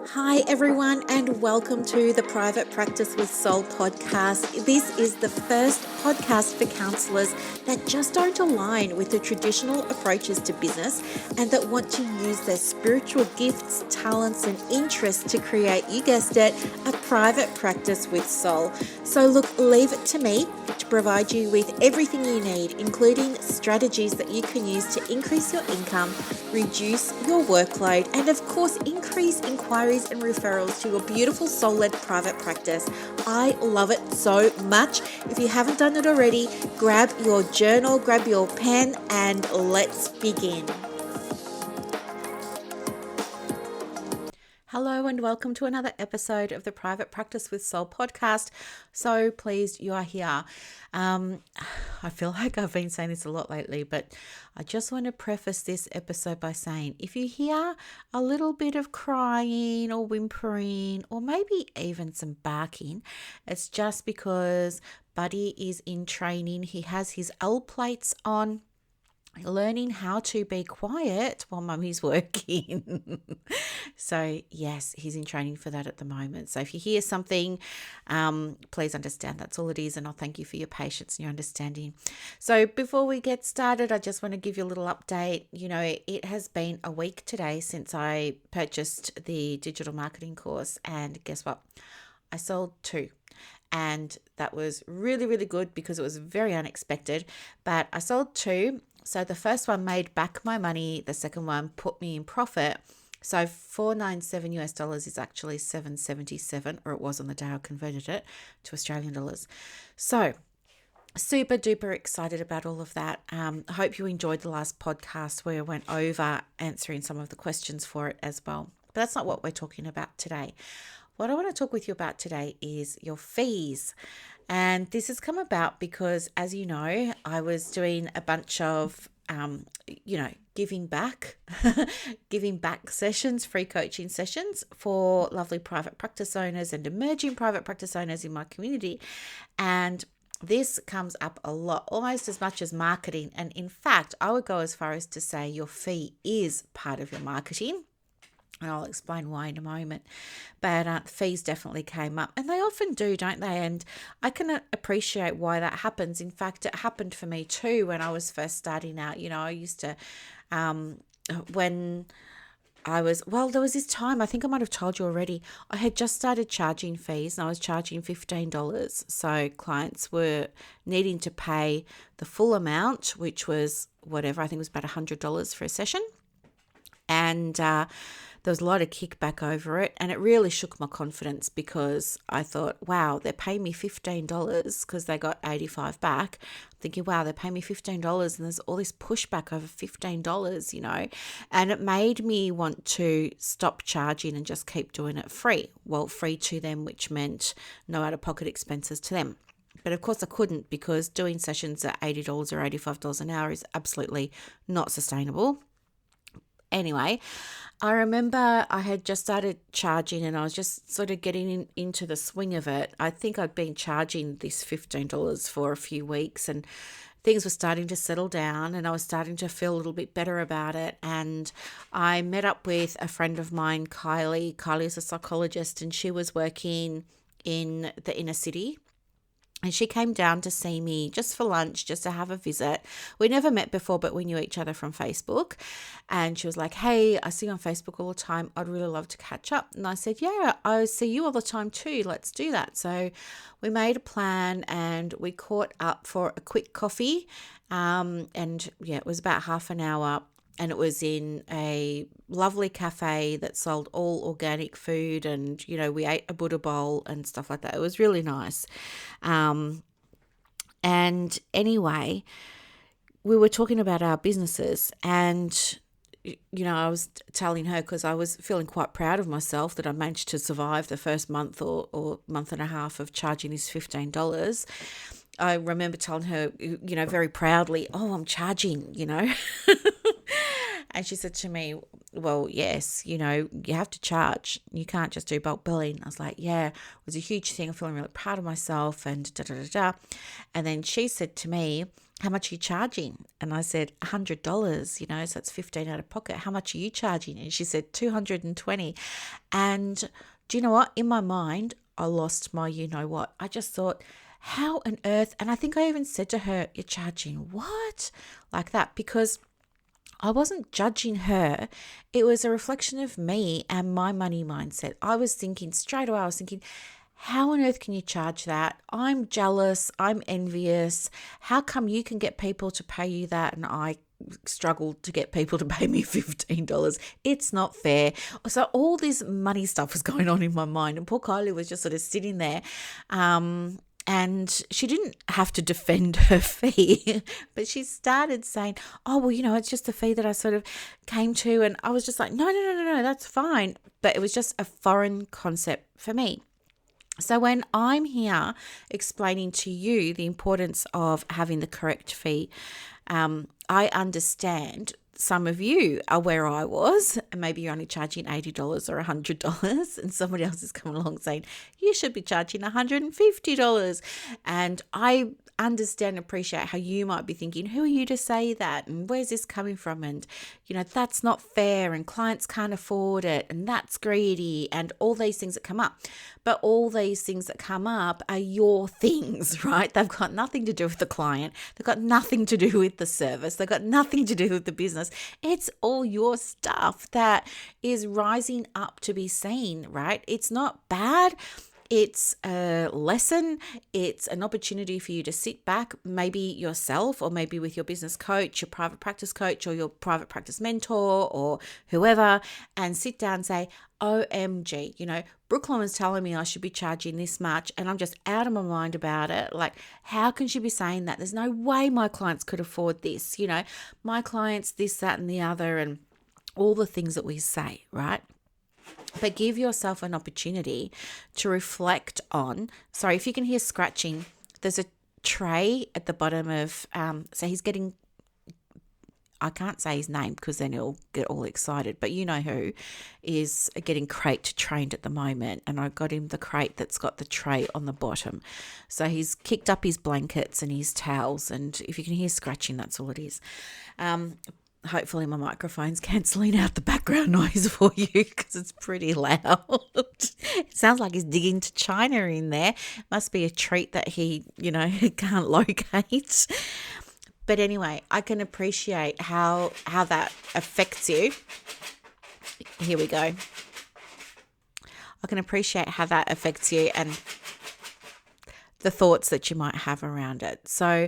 Hi, everyone, and welcome to the Private Practice with Soul podcast. This is the first podcast for counsellors that just don't align with the traditional approaches to business and that want to use their spiritual gifts, talents, and interests to create, you guessed it, a private practice with soul. So, look, leave it to me to provide you with everything you need, including strategies that you can use to increase your income, reduce your workload, and of course, increase inquiries and referrals to your beautiful soul-led private practice. I love it so much. If you haven't done it already, grab your journal, grab your pen, and let's begin. Hello and welcome to another episode of the Private Practice with Soul podcast. So pleased you are here. I feel like I've been saying this a lot lately, but I just want to preface this episode by saying if you hear a little bit of crying or whimpering or maybe even some barking, it's just because Buddy is in training. He has his L plates on, learning how to be quiet while mummy's working. So yes, he's in training for that at the moment. So if you hear something, please understand that's all it is, and I'll thank you for your patience and your understanding. So before we get started, I just want to give you a little update. You know, it has been a week today since I purchased the digital marketing course, and guess what? I sold 2. And that was really, really good because it was very unexpected, but I sold 2. So the first one made back my money. The second one put me in profit. So $497 US is actually $777, or it was on the day I converted it to Australian dollars. So super duper excited about all of that. I hope you enjoyed the last podcast where I went over answering some of the questions for it as well. But that's not what we're talking about today. What I want to talk with you about today is your fees. And this has come about because, as you know, I was doing a bunch of, giving back sessions, free coaching sessions for lovely private practice owners and emerging private practice owners in my community. And this comes up a lot, almost as much as marketing. And in fact, I would go as far as to say your fee is part of your marketing. And I'll explain why in a moment. But fees definitely came up. And they often do, don't they? And I can appreciate why that happens. In fact, it happened for me too when I was first starting out. You know, I used to, when there was this time, I think I might have told you already, I had just started charging fees and I was charging $15. So clients were needing to pay the full amount, which was whatever, I think it was about $100 for a session. And there was a lot of kickback over it, and it really shook my confidence because I thought, wow, they're paying me $15 because they got $85 back. I'm thinking, wow, they're paying me $15 and there's all this pushback over $15, you know, and it made me want to stop charging and just keep doing it free. Well, free to them, which meant no out-of-pocket expenses to them. But of course I couldn't, because doing sessions at $80 or $85 an hour is absolutely not sustainable. Anyway, I remember I had just started charging and I was just sort of getting into the swing of it. I think I'd been charging this $15 for a few weeks and things were starting to settle down and I was starting to feel a little bit better about it. And I met up with a friend of mine, Kylie. Kylie is a psychologist and she was working in the inner city. And she came down to see me just for lunch, just to have a visit. We never met before, but we knew each other from Facebook. And she was like, hey, I see you on Facebook all the time. I'd really love to catch up. And I said, yeah, I see you all the time too. Let's do that. So we made a plan and we caught up for a quick coffee. It was about half an hour. And it was in a lovely cafe that sold all organic food. And, you know, we ate a Buddha bowl and stuff like that. It was really nice. And anyway, we were talking about our businesses. And, you know, I was telling her, because I was feeling quite proud of myself that I managed to survive the first month or month and a half of charging this $15. I remember telling her, you know, very proudly, oh, I'm charging, you know. And she said to me, well, yes, you know, you have to charge. You can't just do bulk billing. I was like, yeah, it was a huge thing. I'm feeling really proud of myself and da-da-da-da. And then she said to me, how much are you charging? And I said, $100, so it's 15 out of pocket. How much are you charging? And she said, 220. And do you know what? In my mind, I lost my you-know-what. I just thought, how on earth? And I think I even said to her, you're charging what? Like that, because I wasn't judging her. It was a reflection of me and my money mindset. I was thinking straight away, how on earth can you charge that? I'm jealous. I'm envious. How come you can get people to pay you that and I struggle to get people to pay me $15? It's not fair. So all this money stuff was going on in my mind, and poor Kylie was just sort of sitting there. And she didn't have to defend her fee, but she started saying, oh, well, it's just the fee that I sort of came to. And I was just like, no, that's fine. But it was just a foreign concept for me. So when I'm here explaining to you the importance of having the correct fee, I understand some of you are where I was, and maybe you're only charging $80 or $100, and somebody else is coming along saying you should be charging $150. And I understand and appreciate how you might be thinking, who are you to say that? And where's this coming from? And, that's not fair, and clients can't afford it, and that's greedy, and all these things that come up. But all these things that come up are your things, right? They've got nothing to do with the client. They've got nothing to do with the service. They've got nothing to do with the business. It's all your stuff that is rising up to be seen, right? It's not bad. It's a lesson. It's an opportunity for you to sit back, maybe yourself, or maybe with your business coach, your private practice coach, or your private practice mentor, or whoever, and sit down and say, OMG, Brooklyn was telling me I should be charging this much, and I'm just out of my mind about it. Like, how can she be saying that? There's no way my clients could afford this. My clients, this, that, and the other, and all the things that we say, right? But give yourself an opportunity to reflect on. Sorry, if you can hear scratching, there's a tray at the bottom of, so he's getting, I can't say his name because then he'll get all excited, but you know who is getting crate trained at the moment. And I got him the crate that's got the tray on the bottom. So he's kicked up his blankets and his towels. And if you can hear scratching, that's all it is. Hopefully my microphone's cancelling out the background noise for you because it's pretty loud. It sounds like he's digging to China in there. Must be a treat that he, can't locate. But anyway, I can appreciate how that affects you. Here we go. I can appreciate how that affects you and the thoughts that you might have around it. So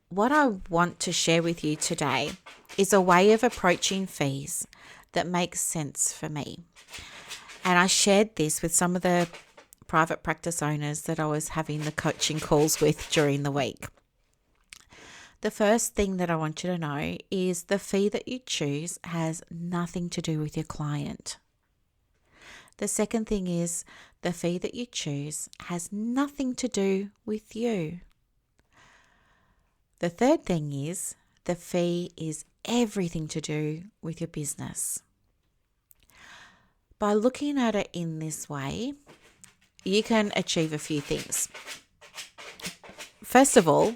what I want to share with you today is a way of approaching fees that makes sense for me. And I shared this with some of the private practice owners that I was having the coaching calls with during the week. The first thing that I want you to know is the fee that you choose has nothing to do with your client. The second thing is the fee that you choose has nothing to do with you. The third thing is the fee is everything to do with your business. By looking at it in this way, you can achieve a few things. First of all,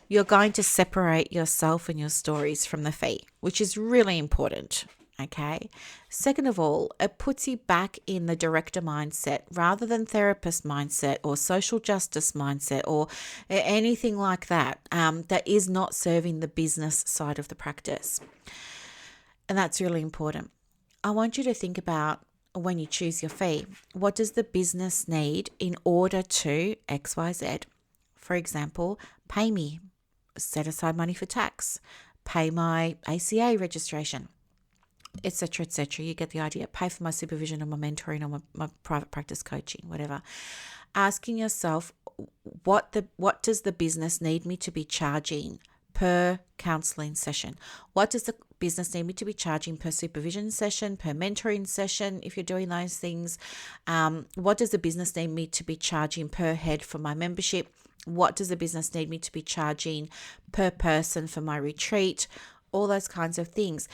you're going to separate yourself and your stories from the fee, which is really important. Okay. Second of all, it puts you back in the director mindset rather than therapist mindset or social justice mindset or anything like that, that is not serving the business side of the practice. And that's really important. I want you to think about when you choose your fee, what does the business need in order to XYZ? For example, pay me, set aside money for tax, pay my ACA registration, etc., etc. You get the idea. Pay for my supervision or my mentoring or my private practice coaching, whatever. Asking yourself, what does the business need me to be charging per counseling session? What does the business need me to be charging per supervision session, per mentoring session, if you're doing those things? What does the business need me to be charging per head for my membership? What does the business need me to be charging per person for my retreat? All those kinds of things.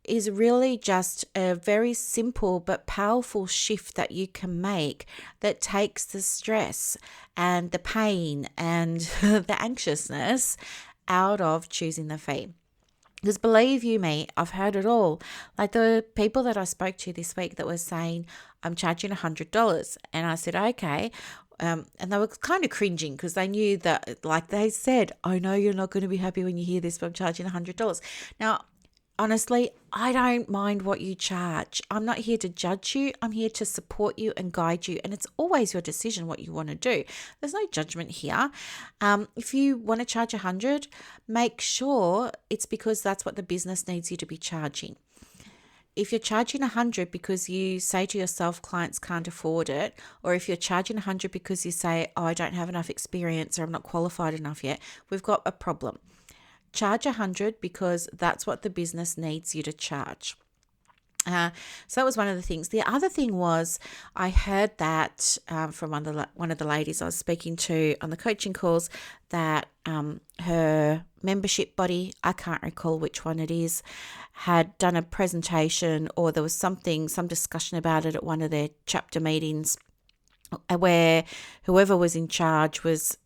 is really just a very simple but powerful shift that you can make that takes the stress and the pain and the anxiousness out of choosing the fee. Because believe you me, I've heard it all. Like the people that I spoke to this week that were saying, I'm charging $100. And I said, okay. And they were kind of cringing because they knew that, like they said, I know you're not going to be happy when you hear this, but I'm charging $100. Now, honestly, I don't mind what you charge. I'm not here to judge you. I'm here to support you and guide you. And it's always your decision what you want to do. There's no judgment here. If you want to charge $100, make sure it's because that's what the business needs you to be charging. If you're charging $100 because you say to yourself clients can't afford it, or if you're charging $100 because you say, oh, I don't have enough experience or I'm not qualified enough yet, we've got a problem. Charge $100 because that's what the business needs you to charge. So that was one of the things. The other thing was I heard that from one of the ladies I was speaking to on the coaching calls that her membership body, I can't recall which one it is, had done a presentation or there was some discussion about it at one of their chapter meetings where whoever was in charge was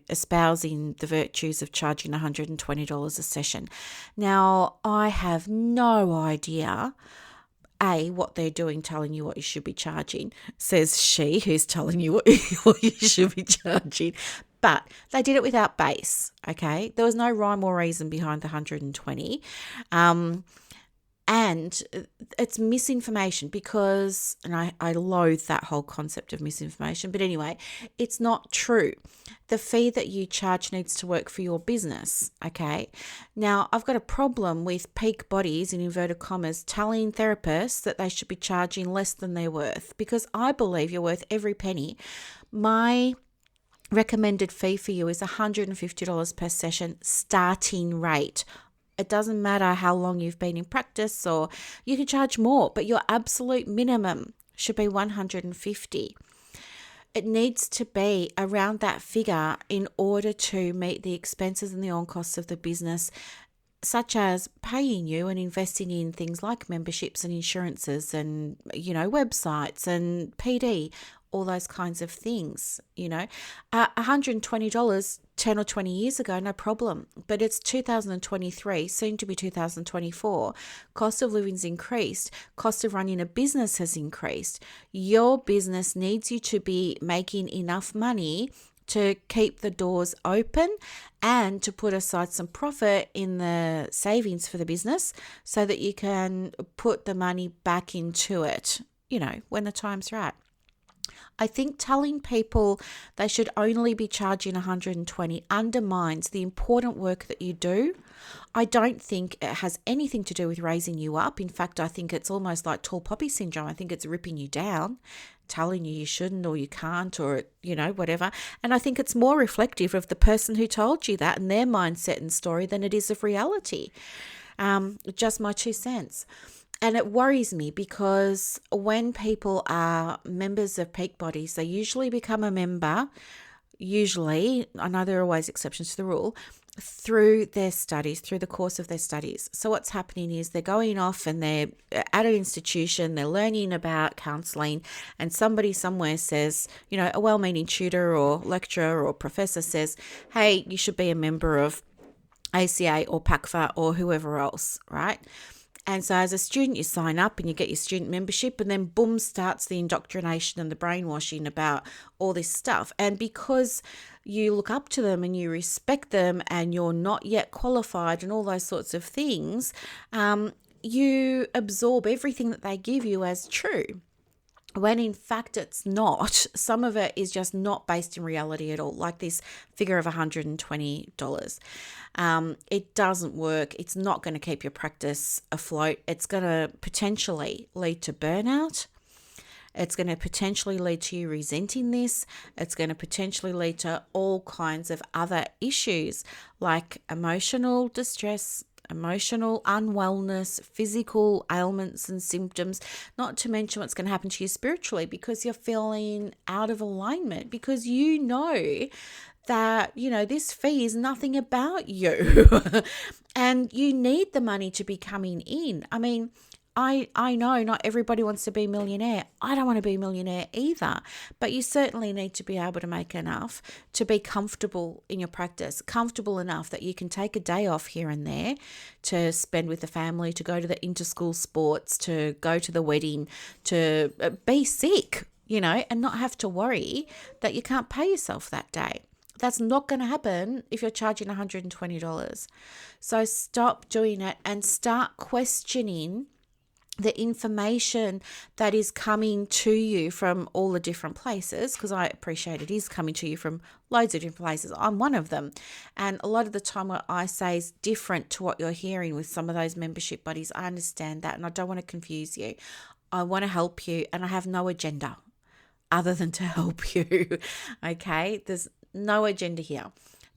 espousing the virtues of charging $120 a session. Now, I have no idea, what they're doing telling you what you should be charging, says she who's telling you what you should be charging. But they did it without base, okay? There was no rhyme or reason behind the 120. And it's misinformation because, and I loathe that whole concept of misinformation, but anyway, it's not true. The fee that you charge needs to work for your business, okay? Now, I've got a problem with peak bodies, in inverted commas, telling therapists that they should be charging less than they're worth because I believe you're worth every penny. My recommended fee for you is $150 per session starting rate. It doesn't matter how long you've been in practice, or you can charge more, but your absolute minimum should be $150. It needs to be around that figure in order to meet the expenses and the on costs of the business, such as paying you and investing in things like memberships and insurances and, websites and PD, all those kinds of things, $120 10 or 20 years ago, no problem. But it's 2023, soon to be 2024. Cost of living's increased. Cost of running a business has increased. Your business needs you to be making enough money to keep the doors open and to put aside some profit in the savings for the business so that you can put the money back into it, when the time's right. I think telling people they should only be charging $120 undermines the important work that you do. I don't think it has anything to do with raising you up. In fact, I think it's almost like tall poppy syndrome. I think it's ripping you down, telling you shouldn't or you can't or, whatever. And I think it's more reflective of the person who told you that and their mindset and story than it is of reality. Just my 2 cents. And it worries me because when people are members of peak bodies, they usually become a member, I know there are always exceptions to the rule, through their studies, through the course of their studies. So what's happening is they're going off and they're at an institution, they're learning about counselling, and somebody somewhere says, a well-meaning tutor or lecturer or professor says, hey, you should be a member of ACA or PACFA or whoever else, right? And so as a student, you sign up and you get your student membership, and then boom, starts the indoctrination and the brainwashing about all this stuff. And because you look up to them and you respect them and you're not yet qualified and all those sorts of things, you absorb everything that they give you as true, when in fact it's not. Some of it is just not based in reality at all, like this figure of $120. It doesn't work. It's not going to keep your practice afloat. It's going to potentially lead to burnout. It's going to potentially lead to you resenting this. It's going to potentially lead to all kinds of other issues like emotional distress, emotional unwellness, physical ailments and symptoms, not to mention what's going to happen to you spiritually because you're feeling out of alignment, because that, this fee is nothing about you and you need the money to be coming in. I mean, I know not everybody wants to be a millionaire. I don't want to be a millionaire either, but you certainly need to be able to make enough to be comfortable in your practice, comfortable enough that you can take a day off here and there to spend with the family, to go to the inter-school sports, to go to the wedding, to be sick, and not have to worry that you can't pay yourself that day. That's not going to happen if you're charging $120. So stop doing it and start questioning the information that is coming to you from all the different places, because I appreciate it is coming to you from loads of different places. I'm one of them. And a lot of the time what I say is different to what you're hearing with some of those membership buddies. I understand that, and I don't want to confuse you. I want to help you, and I have no agenda other than to help you. Okay? There's no agenda here.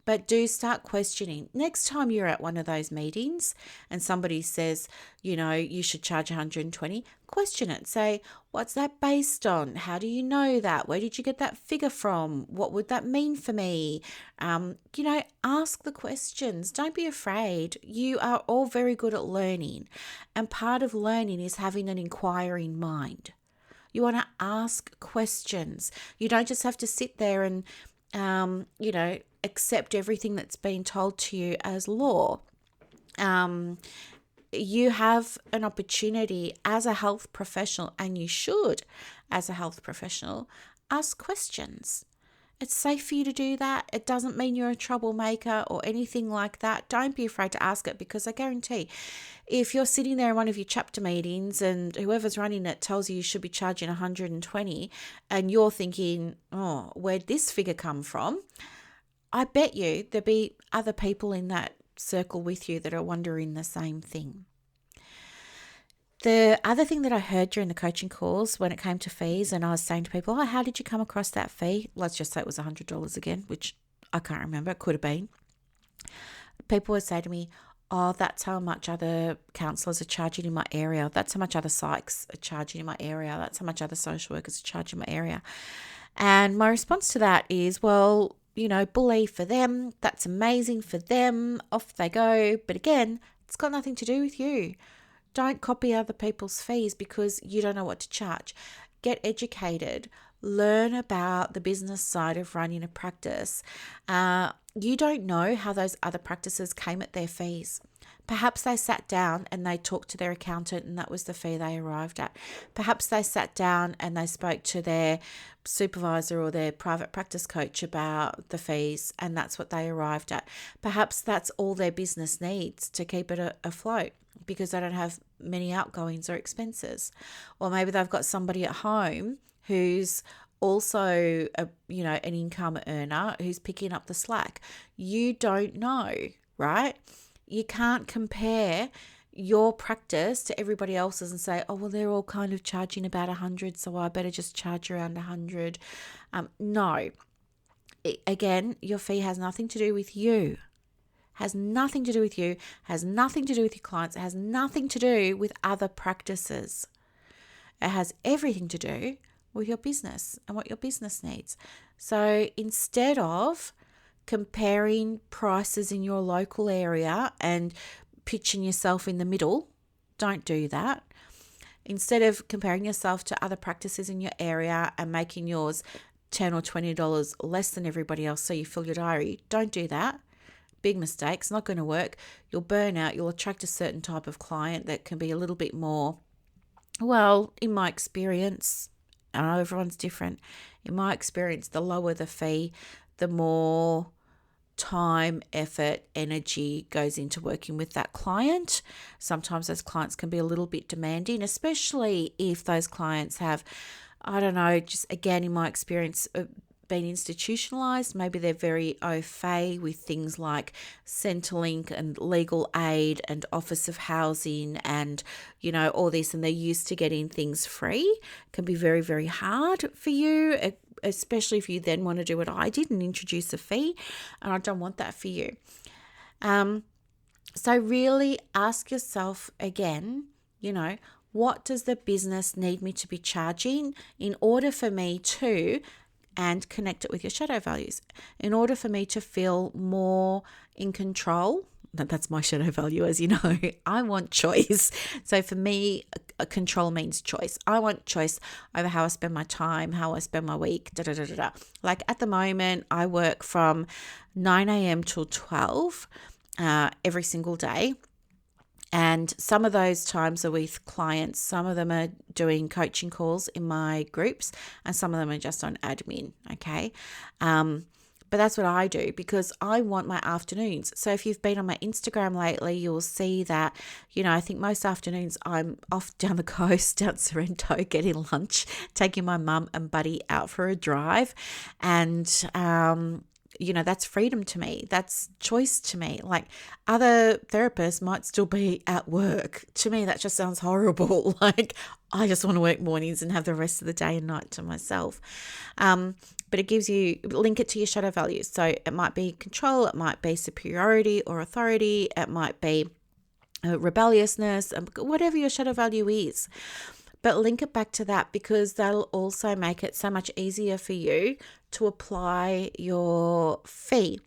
But do start questioning. Next time you're at one of those meetings and somebody says, you should charge 120, question it. Say, what's that based on? How do you know that? Where did you get that figure from? What would that mean for me? Ask the questions. Don't be afraid. You are all very good at learning. And part of learning is having an inquiring mind. You want to ask questions. You don't just have to sit there and accept everything that's been told to you as law. You have an opportunity as a health professional, and you should, as a health professional, ask questions. It's safe for you to do that. It doesn't mean you're a troublemaker or anything like that. Don't be afraid to ask it, because I guarantee if you're sitting there in one of your chapter meetings and whoever's running it tells you should be charging 120 and you're thinking, oh, where'd this figure come from? I bet you there'll be other people in that circle with you that are wondering the same thing. The other thing that I heard during the coaching calls when it came to fees, and I was saying to people, oh, how did you come across that fee? Let's just say it was $100 again, which I can't remember. It could have been. People would say to me, oh, that's how much other counsellors are charging in my area. That's how much other psychs are charging in my area. That's how much other social workers are charging in my area. And my response to that is, well, bully for them. That's amazing for them. Off they go. But again, it's got nothing to do with you. Don't copy other people's fees because you don't know what to charge. Get educated. Learn about the business side of running a practice. You don't know how those other practices came at their fees. Perhaps they sat down and they talked to their accountant and that was the fee they arrived at. Perhaps they sat down and they spoke to their supervisor or their private practice coach about the fees and that's what they arrived at. Perhaps that's all their business needs to keep it afloat because they don't have many outgoings or expenses. Or maybe they've got somebody at home who's also an income earner who's picking up the slack. You don't know, right? You can't compare your practice to everybody else's and say, oh, well, they're all kind of charging about 100, so I better just charge around 100. No. Again, your fee has nothing to do with you. Has nothing to do with you, has nothing to do with your clients, it has nothing to do with other practices. It has everything to do with your business and what your business needs. So instead of comparing prices in your local area and pitching yourself in the middle, don't do that. Instead of comparing yourself to other practices in your area and making yours $10 or $20 less than everybody else so you fill your diary, don't do that. Big mistake. It's not going to work. You'll burn out. You'll attract a certain type of client that can be a little bit more, well, in my experience, I know everyone's different. In my experience, the lower the fee, the more time, effort, energy goes into working with that client. Sometimes those clients can be a little bit demanding, especially if those clients have, I don't know, just again, in my experience, been institutionalized. Maybe they're very au fait with things like Centrelink and legal aid and Office of Housing and, all this, and they're used to getting things free. It can be very, very hard for you, especially if you then want to do what I did and introduce a fee, and I don't want that for you. So really ask yourself again, what does the business need me to be charging in order for me to and connect it with your shadow values. In order for me to feel more in control, that's my shadow value, as you know, I want choice. So for me, a control means choice. I want choice over how I spend my time, how I spend my week, da da da da da. Like at the moment, I work from 9 a.m. till 12 every single day. And some of those times are with clients. Some of them are doing coaching calls in my groups, and some of them are just on admin. Okay. But that's what I do because I want my afternoons. So if you've been on my Instagram lately, you'll see that, I think most afternoons I'm off down the coast, down Sorrento, getting lunch, taking my mum and buddy out for a drive. And, that's freedom to me. That's choice to me. Like other therapists might still be at work. To me, that just sounds horrible. Like I just want to work mornings and have the rest of the day and night to myself. But it gives you, link it to your shadow values. So it might be control, it might be superiority or authority, it might be rebelliousness, whatever your shadow value is. But link it back to that because that'll also make it so much easier for you to apply your fee.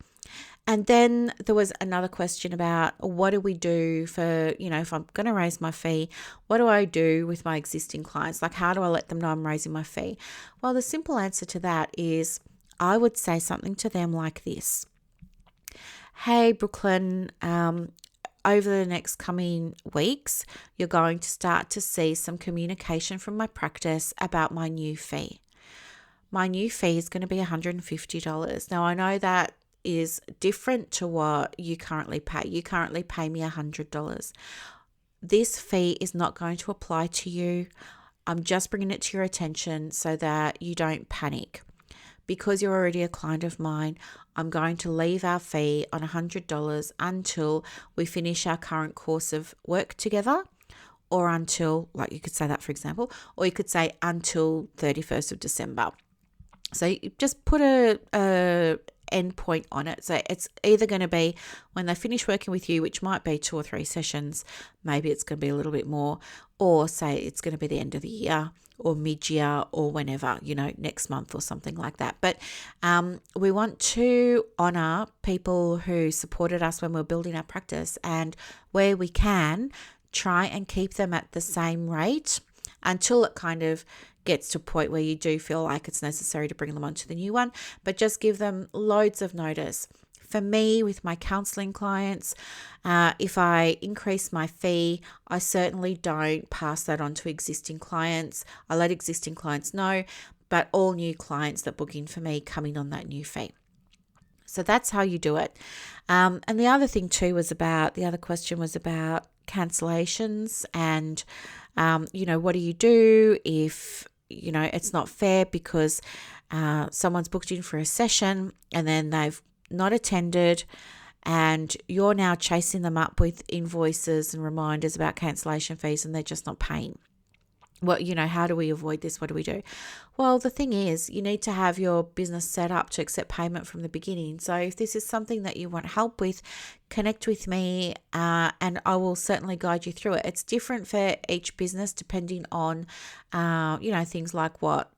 And then there was another question about what do we do for, if I'm going to raise my fee, what do I do with my existing clients? Like, how do I let them know I'm raising my fee? Well, the simple answer to that is I would say something to them like this. Hey, Brooklyn, over the next coming weeks, you're going to start to see some communication from my practice about my new fee. My new fee is going to be $150. Now, I know that is different to what you currently pay. You currently pay me $100. This fee is not going to apply to you. I'm just bringing it to your attention so that you don't panic. Because you're already a client of mine, I'm going to leave our fee on $100 until we finish our current course of work together, or until, like you could say that, for example, or you could say until 31st of December. So you just put a end point on it. So it's either going to be when they finish working with you, which might be 2 or 3 sessions, maybe it's going to be a little bit more, or say it's going to be the end of the year or mid-year or whenever, next month or something like that. But we want to honour people who supported us when we were building our practice, and where we can, try and keep them at the same rate until it kind of gets to a point where you do feel like it's necessary to bring them onto the new one, but just give them loads of notice. For me, with my counselling clients, if I increase my fee, I certainly don't pass that on to existing clients. I let existing clients know, but all new clients that book in for me come in on that new fee. So that's how you do it. And the other thing too the other question was about cancellations and, what do you do if, it's not fair because someone's booked in for a session and then they've not attended and you're now chasing them up with invoices and reminders about cancellation fees and they're just not paying. Well, how do we avoid this? What do we do? Well, the thing is, you need to have your business set up to accept payment from the beginning. So if this is something that you want help with, connect with me and I will certainly guide you through it. It's different for each business depending on, things like what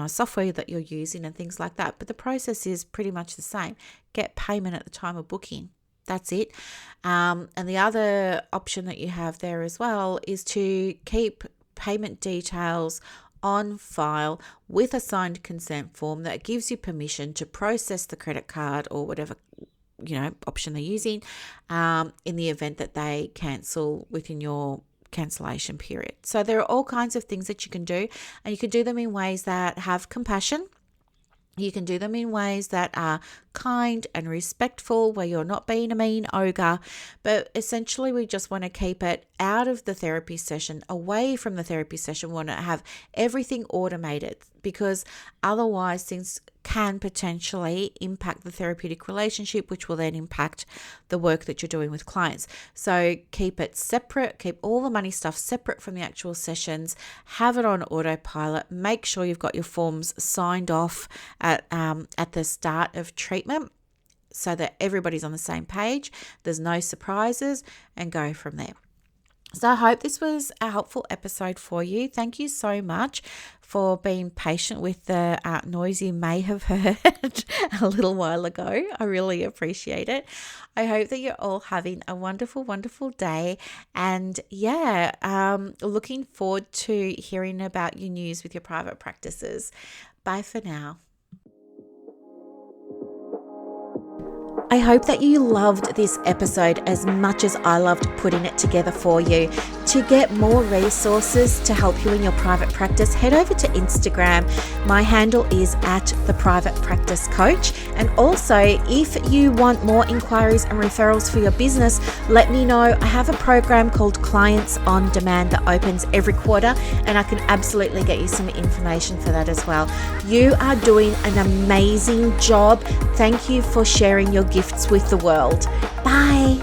software that you're using and things like that. But the process is pretty much the same. Get payment at the time of booking. That's it. And the other option that you have there as well is to keep payment details on file with a signed consent form that gives you permission to process the credit card or whatever option they're using in the event that they cancel within your cancellation period. So there are all kinds of things that you can do, and you can do them in ways that have compassion. You can do them in ways that are kind and respectful, where you're not being a mean ogre. But essentially, we just want to keep it out of the therapy session, away from the therapy session. We want to have everything automated because otherwise things can potentially impact the therapeutic relationship, which will then impact the work that you're doing with clients. So keep it separate, keep all the money stuff separate from the actual sessions, have it on autopilot, make sure you've got your forms signed off at the start of treatment so that everybody's on the same page, there's no surprises, and go from there. So I hope this was a helpful episode for you. Thank you so much for being patient with the noise you may have heard a little while ago. I really appreciate it. I hope that you're all having a wonderful, wonderful day. And looking forward to hearing about your news with your private practices. Bye for now. I hope that you loved this episode as much as I loved putting it together for you. To get more resources to help you in your private practice, head over to Instagram. My handle is @theprivatepracticecoach. And also, if you want more inquiries and referrals for your business, let me know. I have a program called Clients on Demand that opens every quarter, and I can absolutely get you some information for that as well. You are doing an amazing job. Thank you for sharing your gifts with the world. Bye.